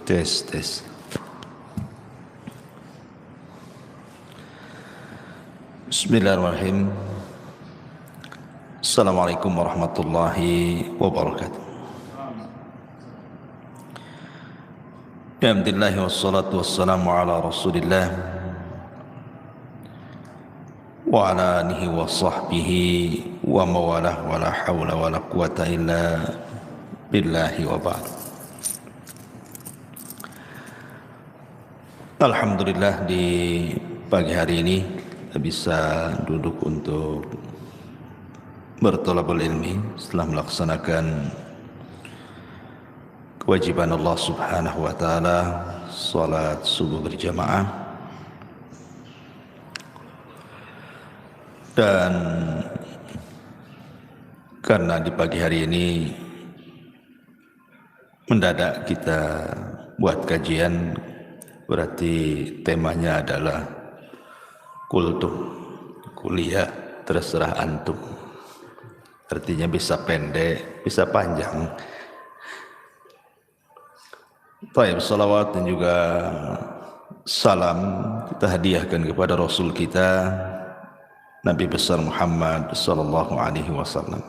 Tes, tes. Bismillahirrahmanirrahim. Assalamualaikum warahmatullahi wabarakatuh. Alhamdulillah wassalatu wassalamu ala Rasulillah wa ala alihi wa sahbihi wa mawalah wa la hawla wa la quwata illa billahi wa ba'd. Alhamdulillah di pagi hari ini kita bisa duduk untuk bertolabul ilmi setelah melaksanakan kewajiban Allah Subhanahu wa taala salat subuh berjamaah, dan karena di pagi hari ini mendadak kita buat kajian, berarti temanya adalah kultum, kuliah terserah antum. Artinya bisa pendek, bisa panjang. Baik, salawat dan juga salam kita hadiahkan kepada Rasul kita Nabi besar Muhammad sallallahu alaihi wasallam.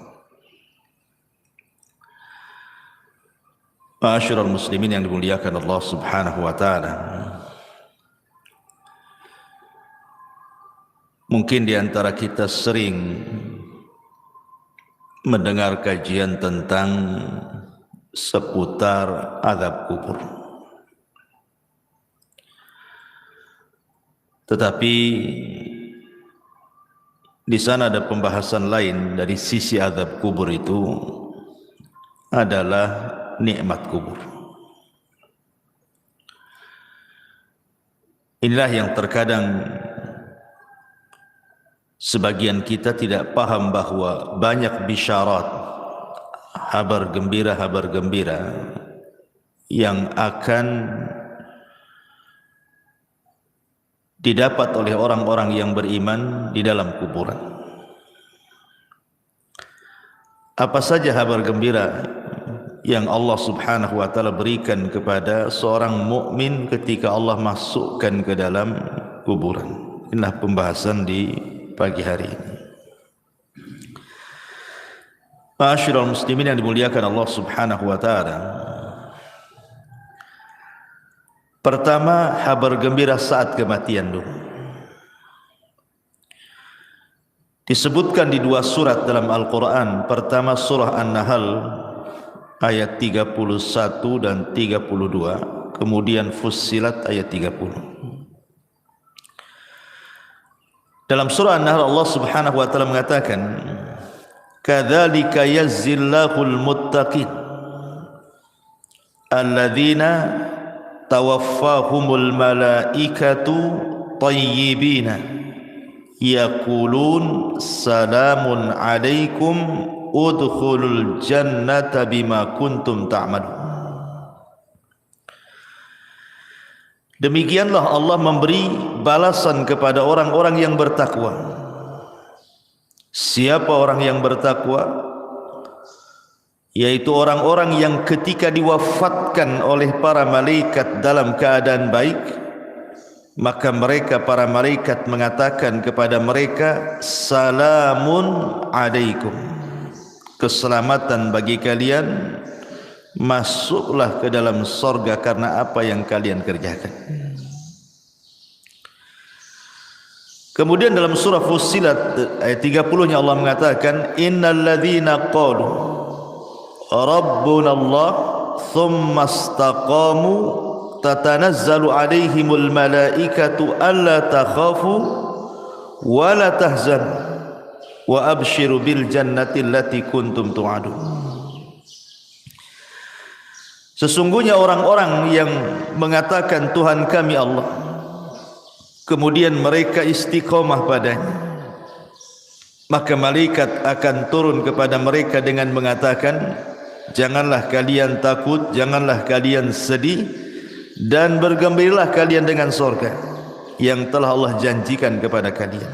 Ma'asyiral muslimin yang dimuliakan Allah Subhanahu wa taala. Mungkin di antara kita sering mendengar kajian tentang seputar azab kubur. Tetapi di sana ada pembahasan lain dari sisi azab kubur itu adalah nikmat kubur. Inilah yang terkadang sebagian kita tidak paham bahwa banyak bisyarat, kabar gembira yang akan didapat oleh orang-orang yang beriman di dalam kuburan. Apa saja kabar gembira yang Allah Subhanahu wa taala berikan kepada seorang mukmin ketika Allah masukkan ke dalam kuburan? Inilah pembahasan di pagi hari ini. Ma'asyiral muslimin yang dimuliakan Allah Subhanahu wa taala. Pertama, kabar gembira saat kematian dulu. Disebutkan di dua surat dalam Al-Qur'an. Pertama surah An-Nahl ayat 31 dan 32, kemudian Fussilat ayat 30. Dalam surah An-Nahl Allah Subhanahu wa taala mengatakan, kadzalika yazzillahul muttaqin alladzina tawaffahumul malaikatu tayyibina yaqulun salamun alaikum udkhulul jannata bima kuntum ta'malun. Demikianlah Allah memberi balasan kepada orang-orang yang bertakwa. Siapa orang yang bertakwa? Yaitu orang-orang yang ketika diwafatkan oleh para malaikat dalam keadaan baik, maka mereka para malaikat mengatakan kepada mereka, salamun alaikum, keselamatan bagi kalian, masuklah ke dalam sorga karena apa yang kalian kerjakan. Kemudian dalam surah Fussilat ayat 30-nya Allah mengatakan, innal ladzina qalu rabbuna Allah thumma istaqamu tatanazzalu alaihimul malaikatu alla takhafu wa la tahzanu wa abshiru bil jannati allati kuntum tu'adun. Sesungguhnya orang-orang yang mengatakan Tuhan kami Allah, kemudian mereka istiqomah padanya, maka malaikat akan turun kepada mereka dengan mengatakan, janganlah kalian takut, janganlah kalian sedih, dan bergembiralah kalian dengan surga yang telah Allah janjikan kepada kalian.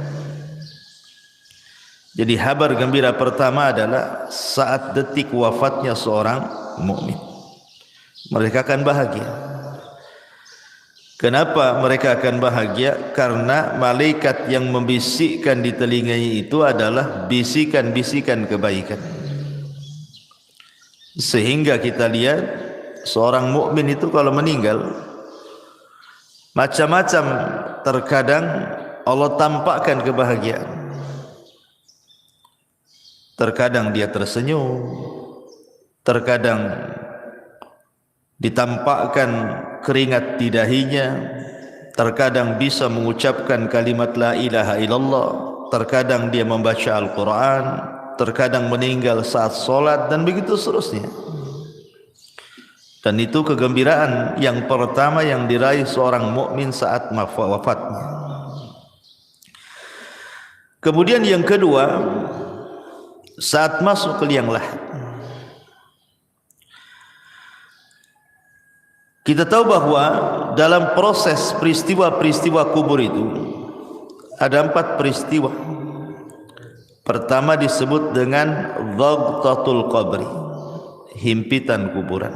Jadi kabar gembira pertama adalah saat detik wafatnya seorang mukmin. mereka akan bahagia. Kenapa mereka akan bahagia? Karena malaikat yang membisikkan di telinganya itu adalah bisikan-bisikan kebaikan. Sehingga kita lihat seorang mukmin itu kalau meninggal macam-macam, terkadang Allah tampakkan kebahagiaan. Terkadang dia tersenyum, terkadang ditampakkan keringat di dahinya, terkadang bisa mengucapkan kalimat la ilaha illallah, terkadang dia membaca Al-Quran, terkadang meninggal saat solat, dan begitu seterusnya. Dan itu kegembiraan yang pertama yang diraih seorang mukmin saat wafatnya. Kemudian yang kedua, saat masuk ke liang lahat. Kita tahu bahwa dalam proses peristiwa-peristiwa kubur itu ada 4 peristiwa. Pertama disebut dengan dhagtatul qabri, himpitan kuburan.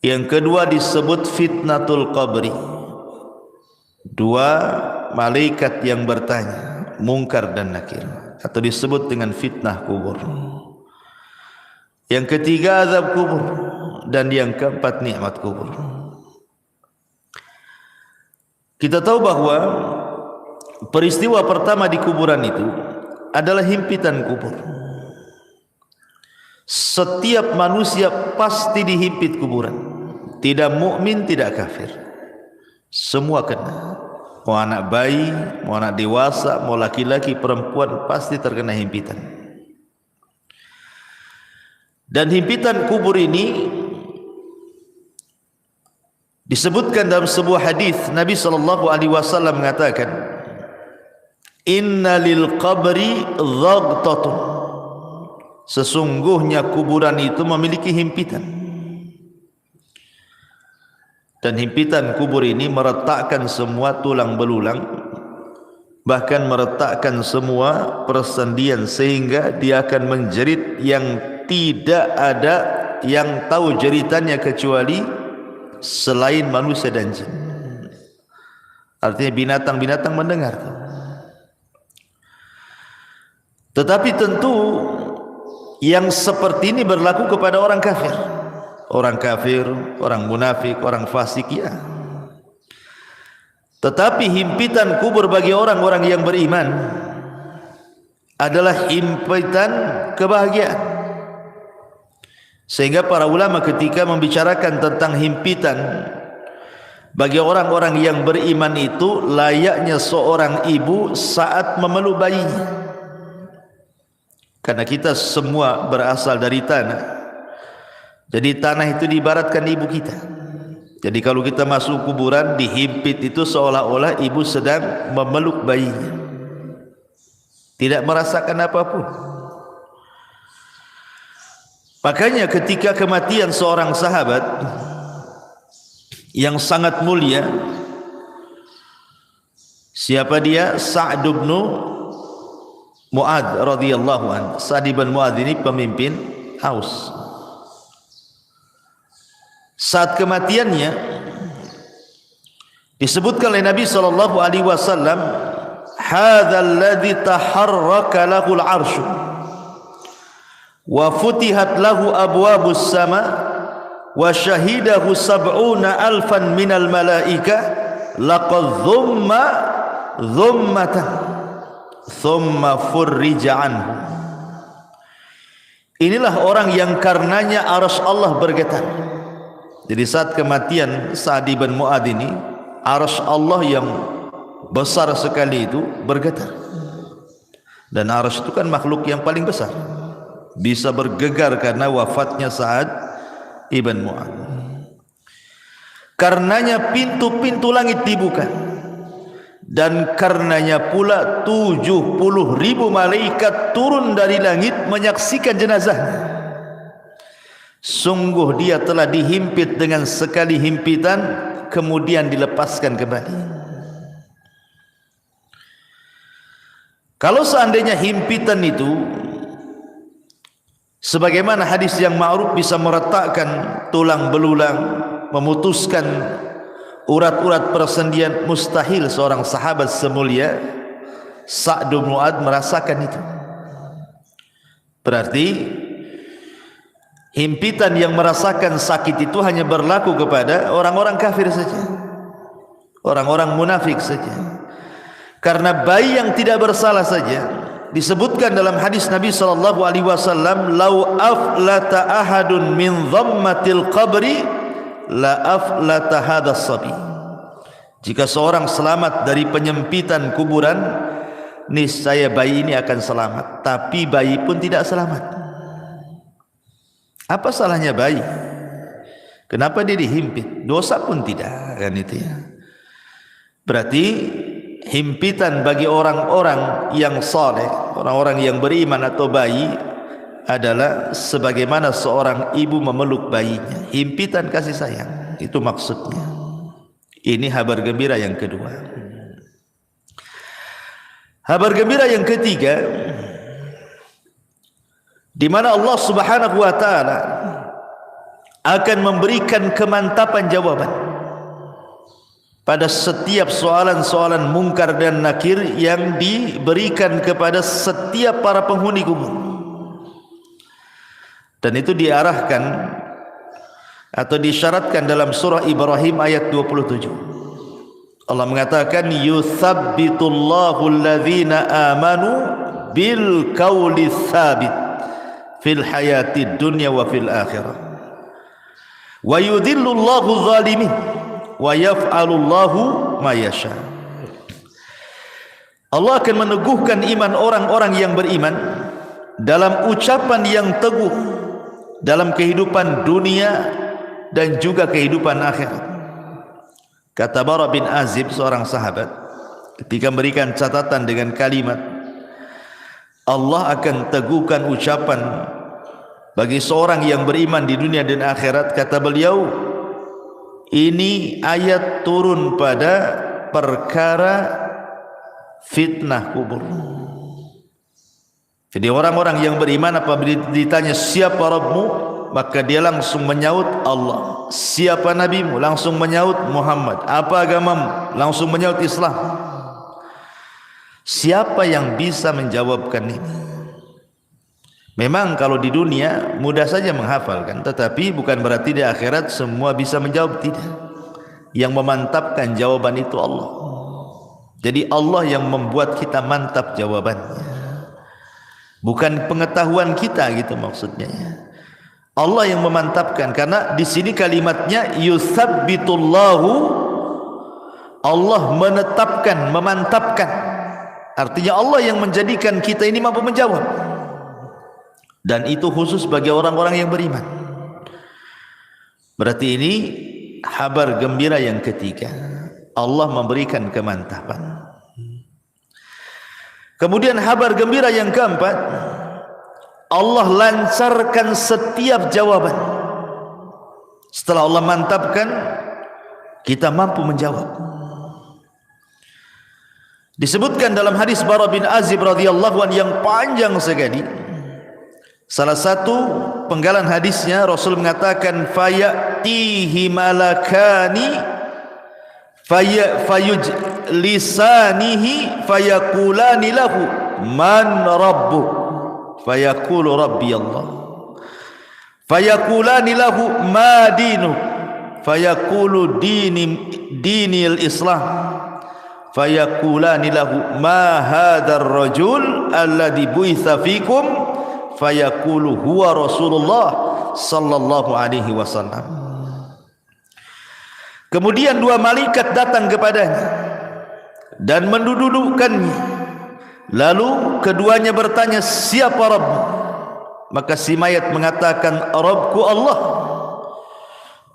Yang kedua disebut fitnatul qabri, 2 malaikat yang bertanya, Munkar dan Nakir, atau disebut dengan fitnah kubur. Yang ketiga azab kubur, dan yang keempat nikmat kubur. Kita tahu bahwa peristiwa pertama di kuburan itu adalah himpitan kubur. Setiap manusia pasti dihimpit kuburan, tidak mukmin, tidak kafir, semua kena. Mau anak bayi, mau anak dewasa, mau laki-laki, perempuan, pasti terkena himpitan. Dan himpitan kubur ini disebutkan dalam sebuah hadis Nabi SAW mengatakan, Inna lil qabri dhagtatun, sesungguhnya kuburan itu memiliki himpitan. Dan himpitan kubur ini meretakkan semua tulang belulang, bahkan meretakkan semua persendian, sehingga dia akan menjerit yang tidak ada yang tahu jeritannya kecuali selain manusia dan jin. Artinya binatang-binatang mendengar. Tetapi tentu yang seperti ini berlaku kepada orang kafir. Orang kafir, orang munafik, orang fasik, ya. Tetapi himpitan kubur bagi orang-orang yang beriman adalah himpitan kebahagiaan. Sehingga para ulama ketika membicarakan tentang himpitan bagi orang-orang yang beriman itu, layaknya seorang ibu saat memeluk bayinya. Karena kita semua berasal dari tanah, jadi tanah itu diibaratkan ibu kita. Jadi kalau kita masuk kuburan, dihimpit itu seolah-olah ibu sedang memeluk bayinya, tidak merasakan apapun. Makanya ketika kematian seorang sahabat yang sangat mulia, siapa dia? Sa'd bin Mu'adz radhiyallahu anhu. Sa'd bin Mu'adz ini pemimpin Aus. Saat kematiannya disebutkan oleh Nabi SAW, hadzal ladzi taharraka lahul 'arsy wa futihat lahu abwabus sama wa syahidahu 70,000 minal malaikah laqad dhummatan thumma furrija anhu. Inilah orang yang karenanya arsy Allah bergetar. Jadi saat kematian Sa'd bin Mu'adz ini, arsy Allah yang besar sekali itu bergetar. Dan arsy itu kan makhluk yang paling besar, bisa bergegar karena wafatnya Sa'd ibn Mu'adz. Karenanya pintu-pintu langit dibuka, dan karenanya pula 70.000 malaikat turun dari langit menyaksikan jenazahnya. Sungguh dia telah dihimpit dengan sekali himpitan, kemudian dilepaskan kembali. Kalau seandainya himpitan itu Sebagaimana hadis yang ma'ruf bisa meretakkan tulang belulang, memutuskan urat-urat persendian, mustahil seorang sahabat semulia Sa'd bin Mu'adz merasakan itu. Berarti himpitan yang merasakan sakit itu hanya berlaku kepada orang-orang kafir saja, orang-orang munafik saja. Karena bayi yang tidak bersalah saja disebutkan dalam hadis Nabi sallallahu alaihi wasallam, "Lau aflata ahadun min dhammatil qabri la aflata hadas sabi." Jika seorang selamat dari penyempitan kuburan, niscaya bayi ini akan selamat. Tapi bayi pun tidak selamat. Apa salahnya bayi? Kenapa dia dihimpit? Dosa pun tidak, kan itu ya. Berarti himpitan bagi orang-orang yang saleh, orang-orang yang beriman atau bayi adalah sebagaimana seorang ibu memeluk bayinya. Himpitan kasih sayang, itu maksudnya. Ini kabar gembira yang kedua. Kabar gembira yang ketiga, di mana Allah Subhanahu wa taala akan memberikan kemantapan jawaban pada setiap soalan-soalan mungkar dan nakir yang diberikan kepada setiap para penghuni kubur. Dan itu diarahkan atau disyaratkan dalam surah Ibrahim ayat 27. Allah mengatakan, "Yuthabbitullahu alladhina amanu bil qawli tsabit fil hayatid dunya wa fil akhirah. Wa yudhillullahu zalimin wa yaf'alullahu ma yasha." Allah akan meneguhkan iman orang-orang yang beriman dalam ucapan yang teguh dalam kehidupan dunia dan juga kehidupan akhirat. Kata Bara bin Azib, seorang sahabat, ketika memberikan catatan dengan kalimat Allah akan teguhkan ucapan bagi seorang yang beriman di dunia dan akhirat, kata beliau, ini ayat turun pada perkara fitnah kubur. Jadi orang-orang yang beriman apabila ditanya siapa Rabbmu, maka dia langsung menyaut Allah. Siapa nabimu? Langsung menyaut Muhammad. Apa agamamu? Langsung menyaut Islam. Siapa yang bisa menjawabkan ini? Memang kalau di dunia mudah saja menghafalkan, tetapi bukan berarti di akhirat semua bisa menjawab, tidak. Yang memantapkan jawaban itu Allah. Jadi Allah yang membuat kita mantap jawabannya, bukan pengetahuan kita, gitu maksudnya. Allah yang memantapkan, karena di sini kalimatnya yutsabbitullahu, Allah menetapkan, memantapkan. Artinya Allah yang menjadikan kita ini mampu menjawab. Dan itu khusus bagi orang-orang yang beriman. Berarti ini kabar gembira yang ketiga. Allah memberikan kemantapan. Kemudian kabar gembira yang keempat, Allah lancarkan setiap jawaban. Setelah Allah mantapkan, kita mampu menjawab. Disebutkan dalam hadis Bara bin Azib radhiyallahu anhu yang panjang sekali. Salah satu penggalan hadisnya, Rasul mengatakan, fayatihi malakani fayujlisanihi fayakulani lahu man rabbuk, fayaqulu rabbi Allah, fayakulani lahu ma dinuk, fayaqulu dinil Islam, fayakulani lahu ma hadzal rajul alladhi bu'itsa fikum, fayaqulu huwa Rasulullah sallallahu alaihi wasallam. Kemudian dua malaikat datang kepadanya dan mendudukkannya. Lalu keduanya bertanya, siapa Rabb? Maka si mayat mengatakan, Rabbku Allah.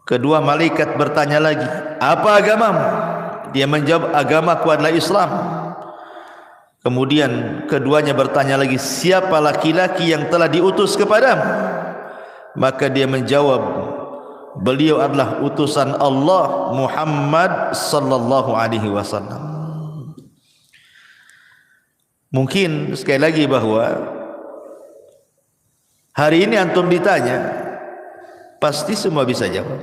Kedua malaikat bertanya lagi, apa agamamu? Dia menjawab, agamaku adalah Islam. Kemudian keduanya bertanya lagi, siapa laki-laki yang telah diutus kepadamu? Maka dia menjawab, beliau adalah utusan Allah Muhammad sallallahu alaihi wasallam. Mungkin sekali lagi bahwa Hari ini antum ditanya, pasti semua bisa jawab.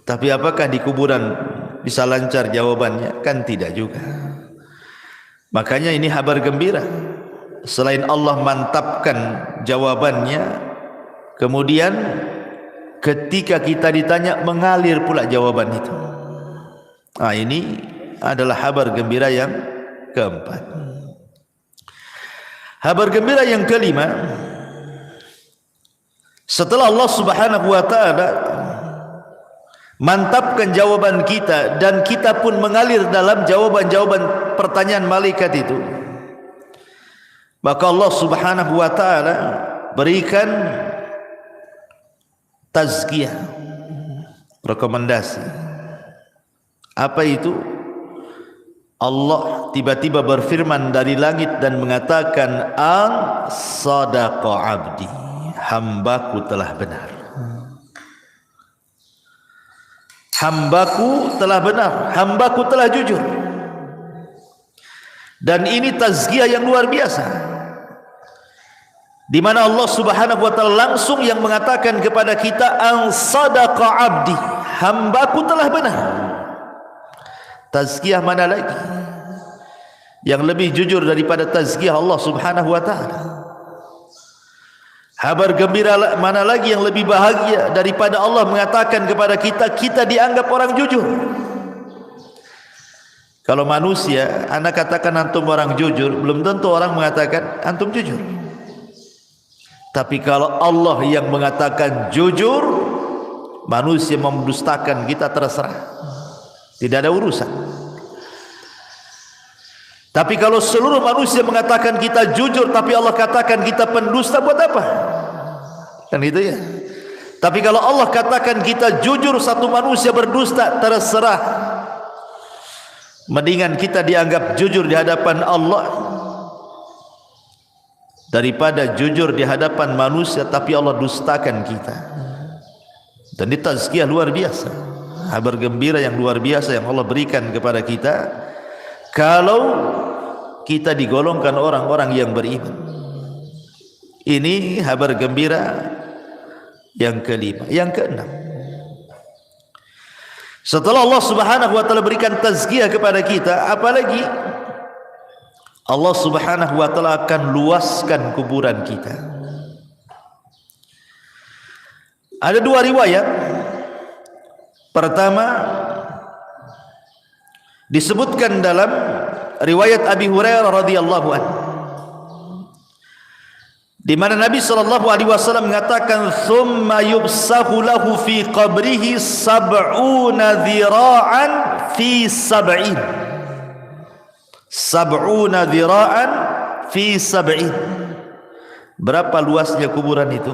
Tapi apakah di kuburan bisa lancar jawabannya? Kan tidak juga. Makanya ini kabar gembira. Selain Allah mantapkan jawabannya, kemudian ketika kita ditanya mengalir pula jawaban itu. Ini adalah kabar gembira yang keempat. Kabar gembira yang kelima, setelah Allah Subhanahu wa taala mantapkan jawaban kita dan kita pun mengalir dalam jawaban-jawaban pertanyaan malaikat itu, maka Allah Subhanahu wa taala berikan tazkiyah, rekomendasi. Apa itu? Allah tiba-tiba berfirman dari langit dan mengatakan, "Sadaqa 'abdi." Hambaku telah benar. Hambaku telah benar, hambaku telah jujur. Dan ini tazkiyah yang luar biasa, di mana Allah Subhanahu wa taala langsung yang mengatakan kepada kita, "Sadaqa 'abdi." Hambaku telah benar. Tazkiyah mana lagi yang lebih jujur daripada tazkiyah Allah Subhanahu wa taala? Kabar gembira mana lagi yang lebih bahagia daripada Allah mengatakan kepada kita, kita dianggap orang jujur. Kalau manusia, anak katakan antum orang jujur, belum tentu orang mengatakan antum jujur. Tapi kalau Allah yang mengatakan jujur, manusia mendustakan kita terserah, tidak ada urusan. Tapi kalau seluruh manusia mengatakan kita jujur, tapi Allah katakan kita pendusta, buat apa? Kan itu ya. Tapi kalau Allah katakan kita jujur, satu manusia berdusta, terserah. Mendingan kita dianggap jujur di hadapan Allah daripada jujur di hadapan manusia tapi Allah dustakan kita. Dan ini tazkiyah luar biasa, kabar gembira yang luar biasa yang Allah berikan kepada kita kalau kita digolongkan orang-orang yang beriman. Ini kabar gembira yang kelima. Yang keenam, setelah Allah Subhanahu wa taala berikan tazkiyah kepada kita, apalagi Allah Subhanahu wa taala akan luaskan kuburan kita. Ada dua riwayat. Pertama, disebutkan dalam riwayat Abi Hurairah radhiyallahu anhu, di mana Nabi sallallahu alaihi wasallam mengatakan, "Tsumma yubsahu lahu fi qabrihi sab'una dhira'an fi sab'in." Sab'una dhira'an fi sab'in. Berapa luasnya kuburan itu?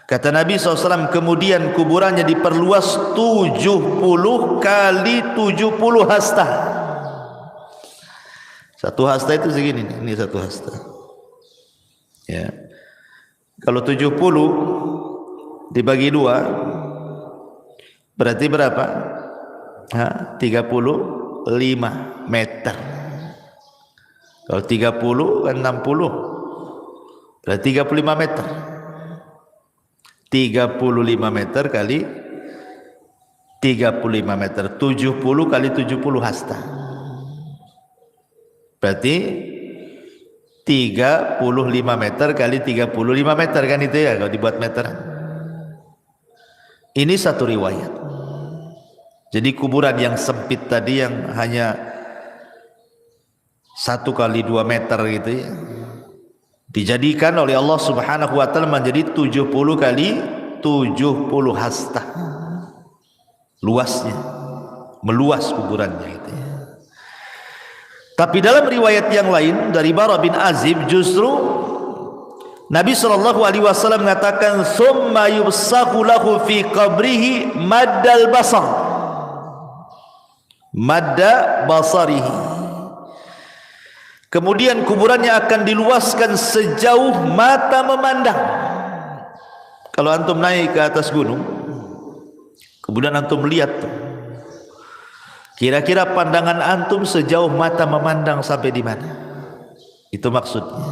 Kata Nabi SAW, kemudian kuburannya diperluas 70 kali 70 hasta. Satu hasta itu segini, ini satu hasta. Ya. Kalau 70 dibagi 2 berarti berapa? 35 meter. Kalau 30 kan 60, berarti 35 meter. 35 meter kali 35 meter, 70 kali 70 hasta, berarti 35 meter kali 35 meter, kan itu ya kalau dibuat meteran. Ini satu riwayat. Jadi kuburan yang sempit tadi yang hanya 1 kali 2 meter gitu ya, dijadikan oleh Allah Subhanahu wa taala menjadi 70 kali 70 hasta. Luasnya, meluas kuburannya itu ya. Tapi dalam riwayat yang lain dari Bara bin Azib, justru Nabi sallallahu alaihi wasallam mengatakan, "Tsumma yubsahu lahu fi qabrihi maddal basar." Madda basarihi. Kemudian kuburannya akan diluaskan sejauh mata memandang. Kalau antum naik ke atas gunung, kemudian antum lihat tuh, kira-kira pandangan antum sejauh mata memandang sampai di mana? Itu maksudnya.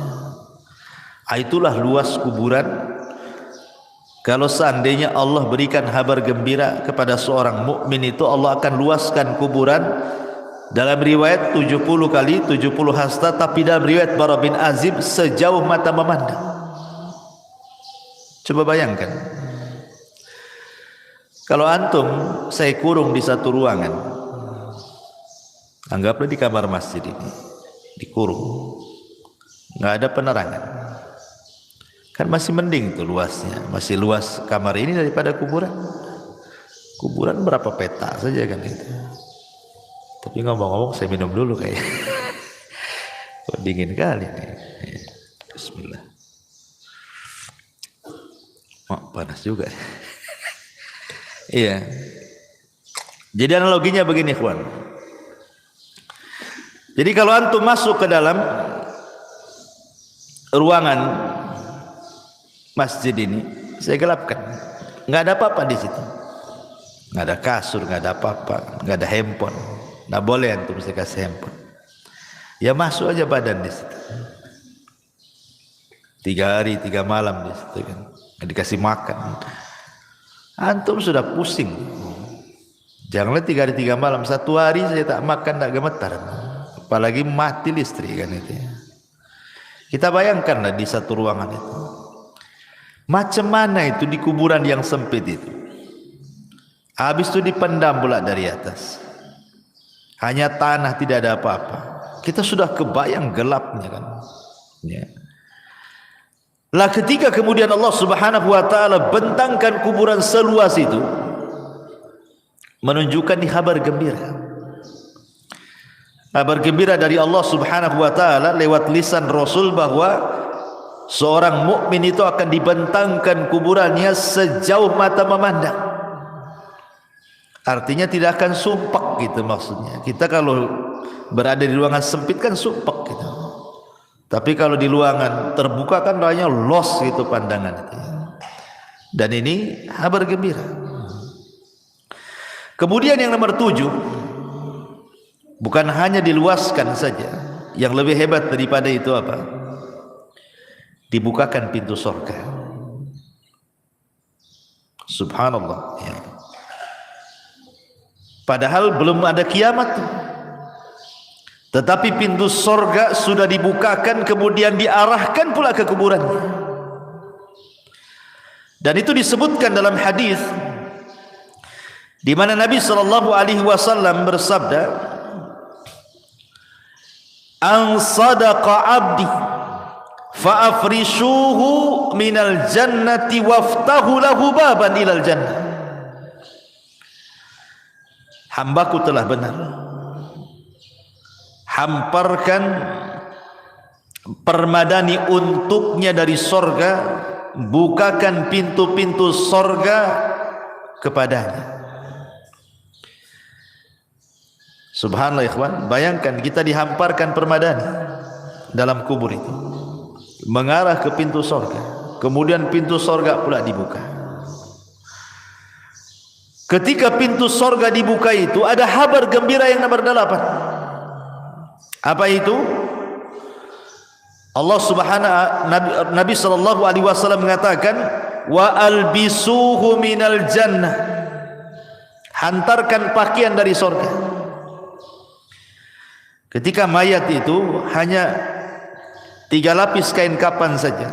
Itulah luas kuburan. Kalau seandainya Allah berikan kabar gembira kepada seorang mukmin itu, Allah akan luaskan kuburan. Dalam riwayat 70 kali 70 hasta, tapi dalam riwayat Bara bin Azib sejauh mata memandang. Coba bayangkan, kalau antum saya kurung di satu ruangan, anggaplah di kamar masjid ini, dikurung, nggak ada penerangan, kan masih mending tuh luasnya, masih luas kamar ini daripada kuburan. Kuburan berapa peta saja kan itu. Tapi ngomong-ngomong saya minum dulu kayak dingin kali nih. Bismillah. Oh, panas juga. Iya. Jadi analoginya begini, kawan. Jadi kalau antum masuk ke dalam ruangan masjid ini, saya gelapkan, nggak ada apa-apa di situ, nggak ada kasur, nggak ada apa-apa, nggak ada handphone, nggak boleh antum saya kasih handphone. Ya masuk aja badan di situ. 3 hari 3 malam di situ kan, nggak dikasih makan, antum sudah pusing. Janganlah 3 hari 3 malam, 1 hari saya tak makan, tak gemetar, apalagi mati listrik kan itu. Kita bayangkanlah di satu ruangan itu. Macam mana itu di kuburan yang sempit itu. Habis itu dipendam pula dari atas. Hanya tanah, tidak ada apa-apa. Kita sudah kebayang gelapnya kan. Ya. Lah ketika kemudian Allah Subhanahu wa taala bentangkan kuburan seluas itu, menunjukkan di kabar gembira. Kabar gembira dari Allah Subhanahu wa taala lewat lisan Rasul bahwa seorang mukmin itu akan dibentangkan kuburannya sejauh mata memandang. Artinya tidak akan sumpek gitu maksudnya. Kita kalau berada di ruangan sempit kan sumpek gitu. Tapi kalau di ruangan terbuka kan rasanya los gitu pandangan itu. Dan ini kabar gembira. Kemudian yang nomor 7, bukan hanya diluaskan saja, yang lebih hebat daripada itu apa? Dibukakan pintu surga. Subhanallah ya. Padahal belum ada kiamat, tetapi pintu surga sudah dibukakan, kemudian diarahkan pula ke kuburannya. Dan itu disebutkan dalam hadis di mana Nabi SAW bersabda, "An sadaqa 'abdi fa'afrishuhu minal jannati waftahu lahu baban ilal jannah." Hambaku telah benar, hamparkan permadani untuknya dari sorga, bukakan pintu-pintu sorga kepadanya. Subhanallah ikhwan, bayangkan kita dihamparkan permadani dalam kubur itu, mengarah ke pintu sorga, kemudian pintu sorga pula dibuka. Ketika pintu sorga dibuka itu ada kabar gembira yang nomor 8. Apa itu? Allah Subhanahu Nabi sallallahu alaihi wasallam mengatakan, wa albisuhu minal jannah. Hantarkan pakaian dari sorga. Ketika mayat itu hanya 3 lapis kain kapan saja,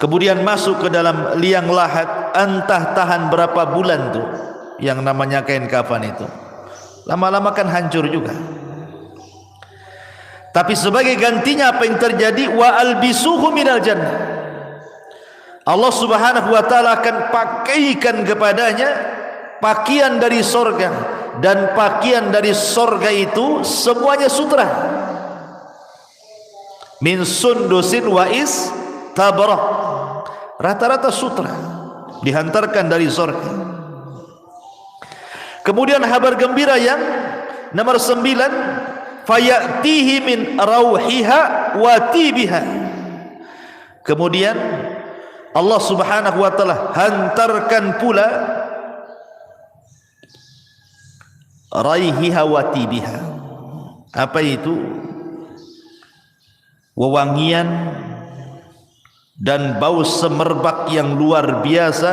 kemudian masuk ke dalam liang lahat, entah tahan berapa bulan tuh yang namanya kain kafan itu, lama-lama kan hancur juga. Tapi sebagai gantinya apa yang terjadi? Wa albisuhu minal jannah. Allah Subhanahu wa taala akan pakaikan kepadanya pakaian dari sorga, dan pakaian dari sorga itu semuanya sutra, min sundusin wa istabraq, rata-rata sutra dihantarkan dari sorga. Kemudian kabar gembira yang nomor 9, fayatihi min rauhiha wa tibiha. Kemudian Allah Subhanahu wa taala hantarkan pula raihiha wa tibiha. Apa itu? Wewangian dan bau semerbak yang luar biasa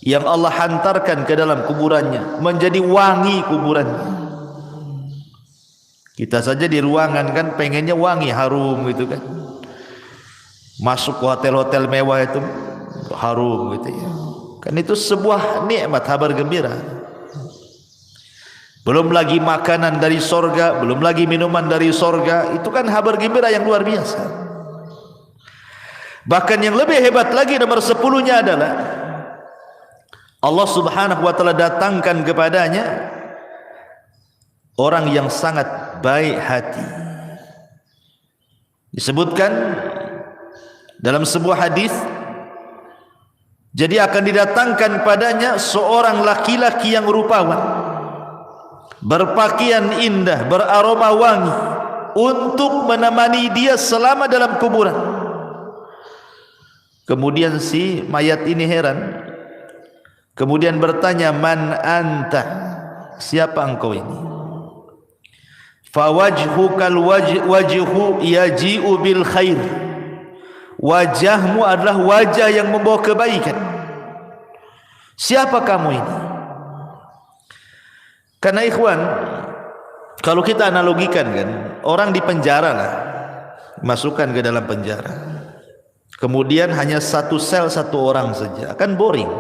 yang Allah hantarkan ke dalam kuburannya, menjadi wangi kuburannya. Kita saja di ruangan kan pengennya wangi, harum gitu kan. Masuk ke hotel-hotel mewah itu harum gitu ya. Kan itu sebuah nikmat, kabar gembira. Belum lagi makanan dari sorga, belum lagi minuman dari sorga. Itu kan kabar gembira yang luar biasa. Bahkan yang lebih hebat lagi, nomor 10-nya adalah Allah subhanahu wa ta'ala datangkan kepadanya orang yang sangat baik hati. Disebutkan dalam sebuah hadis, jadi akan didatangkan padanya seorang laki-laki yang rupawan, berpakaian indah, beraroma wangi, untuk menemani dia selama dalam kuburan. Kemudian si mayat ini heran, kemudian bertanya, man anta, siapa engkau ini? Fawajhukal wajhu yaji'u bil khair, wajahmu adalah wajah yang membawa kebaikan. Siapa kamu ini? Karena ikhwan, kalau kita analogikan kan, orang di penjara lah, masukkan ke dalam penjara, kemudian hanya satu sel satu orang saja, akan boring.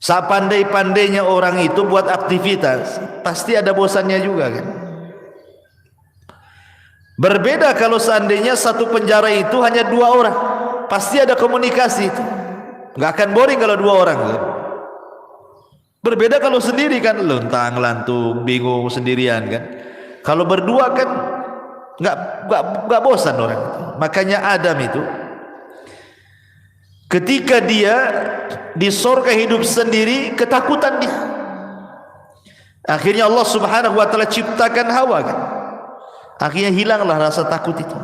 Sepandai-pandainya orang itu buat aktivitas, pasti ada bosannya juga kan. Berbeda kalau seandainya satu penjara itu hanya 2 orang, pasti ada komunikasi itu, nggak akan boring kalau 2 orang kan. Berbeda kalau sendiri kan, lontang lantung, bingung sendirian kan. Kalau berdua kan nggak bosan orang itu. Makanya Adam itu ketika dia di sorga hidup sendiri, ketakutan dia. Akhirnya Allah subhanahu wa ta'ala ciptakan Hawa kan. Akhirnya hilanglah rasa takut itu.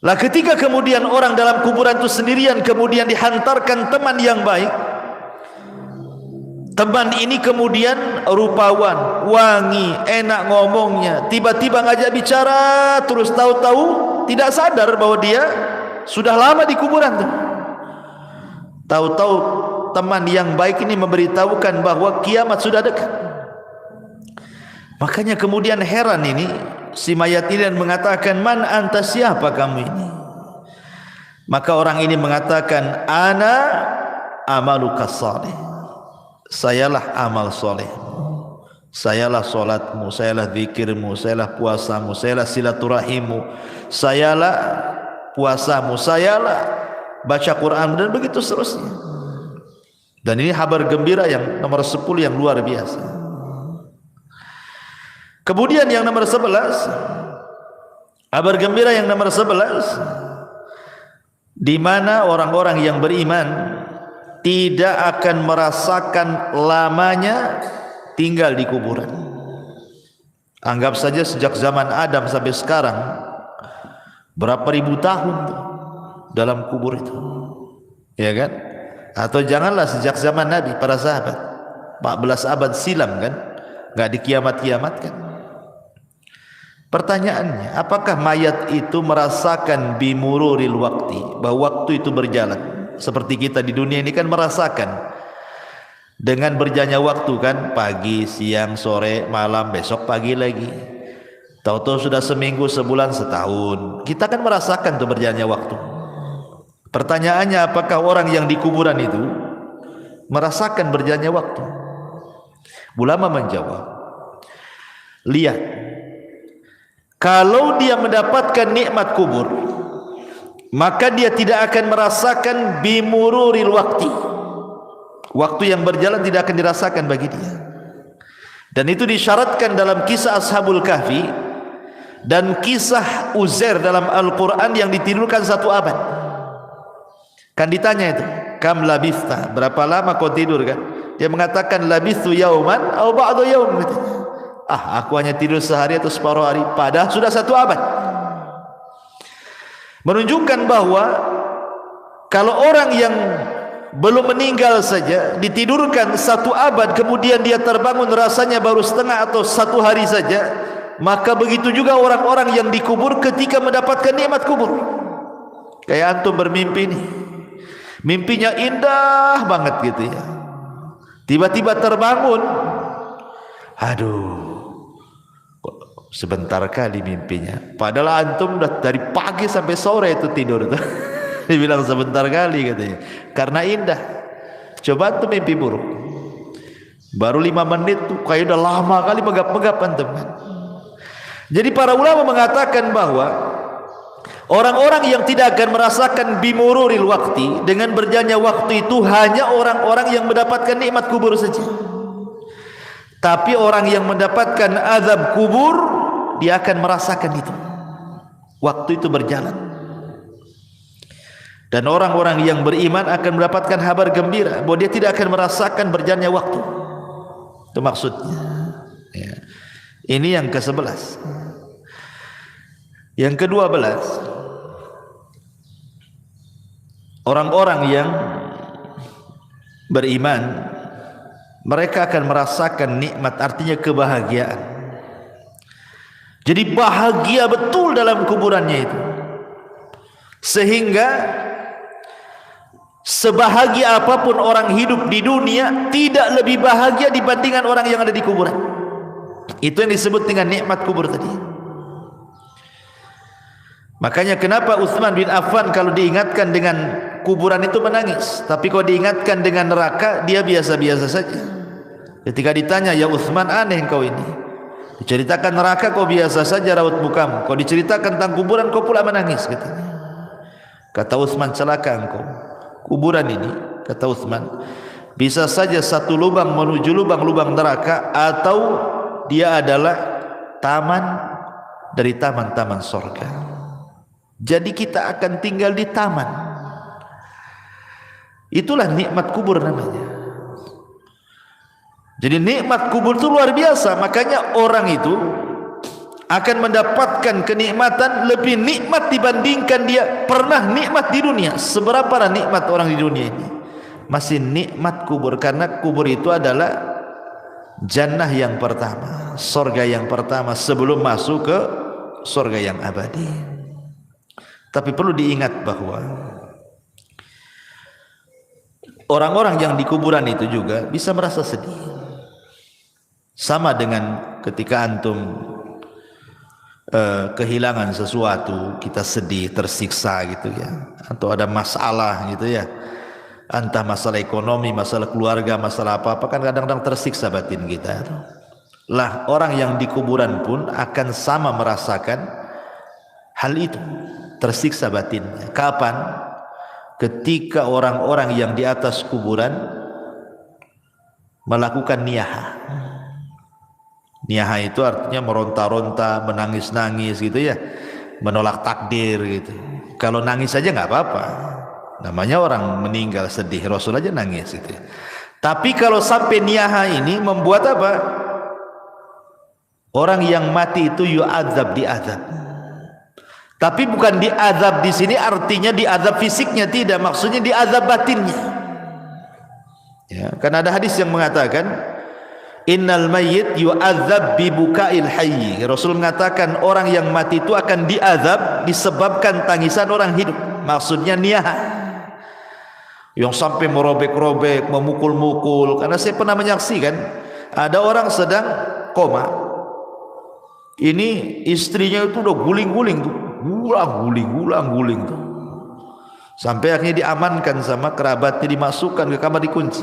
Lah ketika kemudian orang dalam kuburan itu sendirian, kemudian dihantarkan teman yang baik. Teman ini kemudian rupawan, wangi, enak ngomongnya, tiba-tiba ngajak bicara, terus tahu-tahu tidak sadar bahwa dia sudah lama di kuburan tuh. Tahu-tahu teman yang baik ini memberitahukan bahwa kiamat sudah dekat. Makanya kemudian heran ini si mayat ini dan mengatakan, man anta, siapa kamu ini? Maka orang ini mengatakan, ana amaluka salih, sayalah amal soleh, sayalah solatmu, sayalah zikirmu, sayalah puasamu, sayalah silaturahimmu, sayalah puasamu, sayalah baca Quran, dan begitu seterusnya. Dan ini kabar gembira yang nomor 10 yang luar biasa. Kemudian yang nomor 11, kabar gembira yang nomor 11, di mana orang-orang yang beriman tidak akan merasakan lamanya tinggal di kuburan. Anggap saja sejak zaman Adam sampai sekarang, berapa ribu tahun tuh dalam kubur itu, ya kan? Atau janganlah sejak zaman Nabi, para sahabat, 14 abad silam kan, nggak dikiamat-kiamatkan. Pertanyaannya, apakah mayat itu merasakan bimururil wakti, bahwa waktu itu berjalan? Seperti kita di dunia ini kan merasakan dengan berjalannya waktu kan, pagi, siang, sore, malam, besok pagi lagi. Tahu-tahu sudah seminggu, sebulan, setahun. Kita kan merasakan tuh berjalannya waktu. Pertanyaannya, apakah orang yang di kuburan itu merasakan berjalannya waktu? Ulama menjawab, lihat, kalau dia mendapatkan nikmat kubur, maka dia tidak akan merasakan bimururil wakti. Waktu yang berjalan tidak akan dirasakan bagi dia. Dan itu disyaratkan dalam kisah Ashabul Kahfi dan kisah Uzair dalam Al-Quran yang ditidurkan 1 abad. Kan ditanya itu, kam labista, berapa lama kau tidur kan? Dia mengatakan labistu yauman atau ba'du yaum. Aku hanya tidur sehari atau separuh hari, padahal sudah 1 abad. Menunjukkan bahwa kalau orang yang belum meninggal saja ditidurkan 1 abad, kemudian dia terbangun rasanya baru setengah atau 1 hari saja, maka begitu juga orang-orang yang dikubur ketika mendapatkan nikmat kubur. Kayak antum bermimpi nih, mimpinya indah banget gitu ya, tiba-tiba terbangun, aduh, kok sebentar kali mimpinya, padahal antum udah dari pagi sampai sore itu tidur tuh. Dibilang sebentar kali katanya, karena indah. Coba antum mimpi buruk, baru 5 menit tuh kayak udah lama kali megap-megap antum. Jadi para ulama mengatakan bahwa orang-orang yang tidak akan merasakan bimururil waktu dengan berjalannya waktu itu hanya orang-orang yang mendapatkan nikmat kubur saja. Tapi orang yang mendapatkan azab kubur, dia akan merasakan itu. Waktu itu berjalan. Dan orang-orang yang beriman akan mendapatkan kabar gembira bahwa dia tidak akan merasakan berjalannya waktu. Itu maksudnya. Ya. Ini yang ke-11. Yang ke-12, orang-orang yang beriman, mereka akan merasakan nikmat, artinya kebahagiaan. Jadi bahagia betul dalam kuburannya itu, sehingga sebahagia apapun orang hidup di dunia tidak lebih bahagia dibandingkan orang yang ada di kuburan. Itu yang disebut dengan nikmat kubur tadi. Makanya kenapa Utsman bin Affan kalau diingatkan dengan kuburan itu menangis, tapi kalau diingatkan dengan neraka dia biasa-biasa saja. Ketika ditanya, ya Utsman, aneh kau ini, diceritakan neraka kau biasa saja raut mukamu, kau diceritakan tentang kuburan kau pula menangis, katanya. Kata Utsman, celaka engkau. Kuburan ini, kata Utsman, bisa saja satu lubang menuju lubang-lubang neraka, atau dia adalah taman dari taman-taman surga. Jadi kita akan tinggal di taman. Itulah nikmat kubur namanya. Jadi nikmat kubur itu luar biasa. Makanya orang itu akan mendapatkan kenikmatan lebih nikmat dibandingkan dia pernah nikmat di dunia. Seberapa nikmat orang di dunia ini, masih nikmat kubur. Karena kubur itu adalah jannah yang pertama, surga yang pertama sebelum masuk ke surga yang abadi. Tapi perlu diingat bahwa orang-orang yang di kuburan itu juga bisa merasa sedih. Sama dengan ketika antum kehilangan sesuatu, kita sedih, tersiksa gitu ya, atau ada masalah gitu ya, entah masalah ekonomi, masalah keluarga, masalah apa-apa, kan kadang-kadang tersiksa batin kita. Lah orang yang di kuburan pun akan sama merasakan hal itu, tersiksa batinnya. Kapan? Ketika orang-orang yang di atas kuburan melakukan niyaha. Niyaha itu artinya meronta-ronta, menangis-nangis gitu ya, menolak takdir gitu. Kalau nangis saja nggak apa-apa, namanya orang meninggal sedih, Rasul aja nangis gitu. Tapi kalau sampai niyaha ini membuat apa? Orang yang mati itu yu'adzab, diazab. Tapi bukan diazab di sini artinya diazab fisiknya, tidak, maksudnya diazab batinnya. Ya, karena ada hadis yang mengatakan innal mayyit yu'adzab bi bukail hayy. Rasul mengatakan orang yang mati itu akan diazab disebabkan tangisan orang hidup. Maksudnya niyaha. Yang sampai merobek-robek, memukul-mukul. Karena saya pernah menyaksikan ada orang sedang koma. Ini istrinya itu udah guling-guling tuh, guling tuh, sampai akhirnya diamankan sama kerabatnya, dimasukkan ke kamar, dikunci.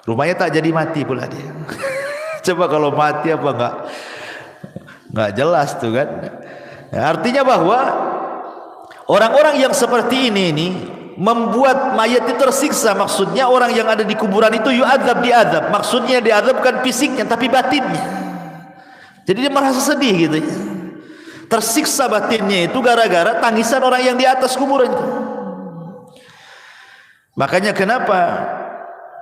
Rumahnya tak jadi mati pula dia. Coba kalau mati apa nggak jelas tuh kan. Nah, artinya bahwa orang-orang yang seperti ini membuat mayat itu tersiksa. Maksudnya orang yang ada di kuburan itu yu'adzab, diazab. Maksudnya diazab bukan fisiknya tapi batinnya. Jadi dia merasa sedih gitu ya. Tersiksa batinnya itu gara-gara tangisan orang yang di atas kuburan itu. Makanya kenapa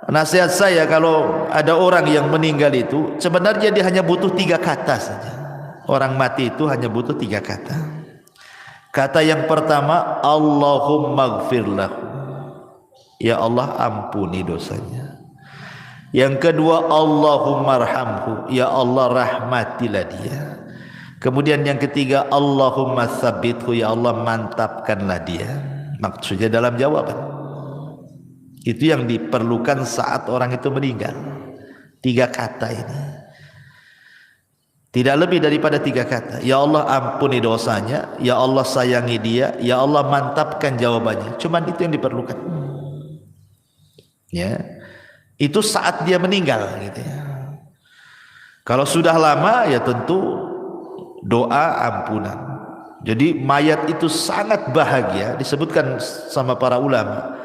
nasihat saya kalau ada orang yang meninggal itu, sebenarnya dia hanya butuh 3 kata saja. Orang mati itu hanya butuh 3 kata. Kata yang pertama, Allahumma gfirlahu. Ya Allah, ampuni dosanya. Yang kedua, Allahumma arhamhu, ya Allah rahmatilah dia. Kemudian yang ketiga, Allahumma tsabbithu, ya Allah mantapkanlah dia. Maksudnya dalam jawaban. Itu yang diperlukan saat orang itu meninggal. 3 kata ini. Tidak lebih daripada 3 kata. Ya Allah ampuni dosanya, ya Allah sayangi dia, ya Allah mantapkan jawabannya. Cuman itu yang diperlukan. Ya. Itu saat dia meninggal gitu ya. Kalau sudah lama ya tentu doa ampunan. Jadi mayat itu sangat bahagia, disebutkan sama para ulama.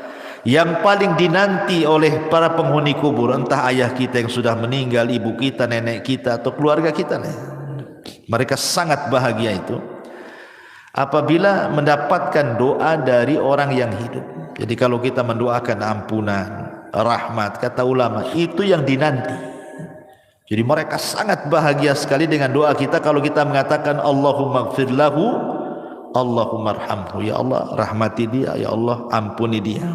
Yang paling dinanti oleh para penghuni kubur, entah ayah kita yang sudah meninggal, ibu kita, nenek kita, atau keluarga kita, mereka sangat bahagia itu apabila mendapatkan doa dari orang yang hidup. Jadi kalau kita mendoakan ampunan, rahmat, kata ulama, itu yang dinanti. Jadi mereka sangat bahagia sekali dengan doa kita kalau kita mengatakan Allahumma gfir lahu, Allahumma arhamhu, ya Allah rahmati dia, ya Allah ampuni dia.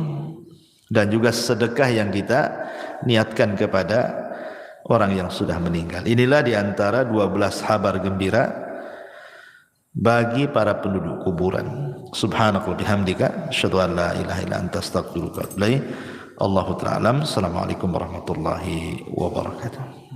Dan juga sedekah yang kita niatkan kepada orang yang sudah meninggal. Inilah diantara 12 kabar gembira bagi para penduduk kuburan. Subhanallah bihamdika, asyhadu an la ilaha illa anta, astaghfiruka wa atubu ilaik. Allahu ta'ala alam. Assalamualaikum warahmatullahi wabarakatuh.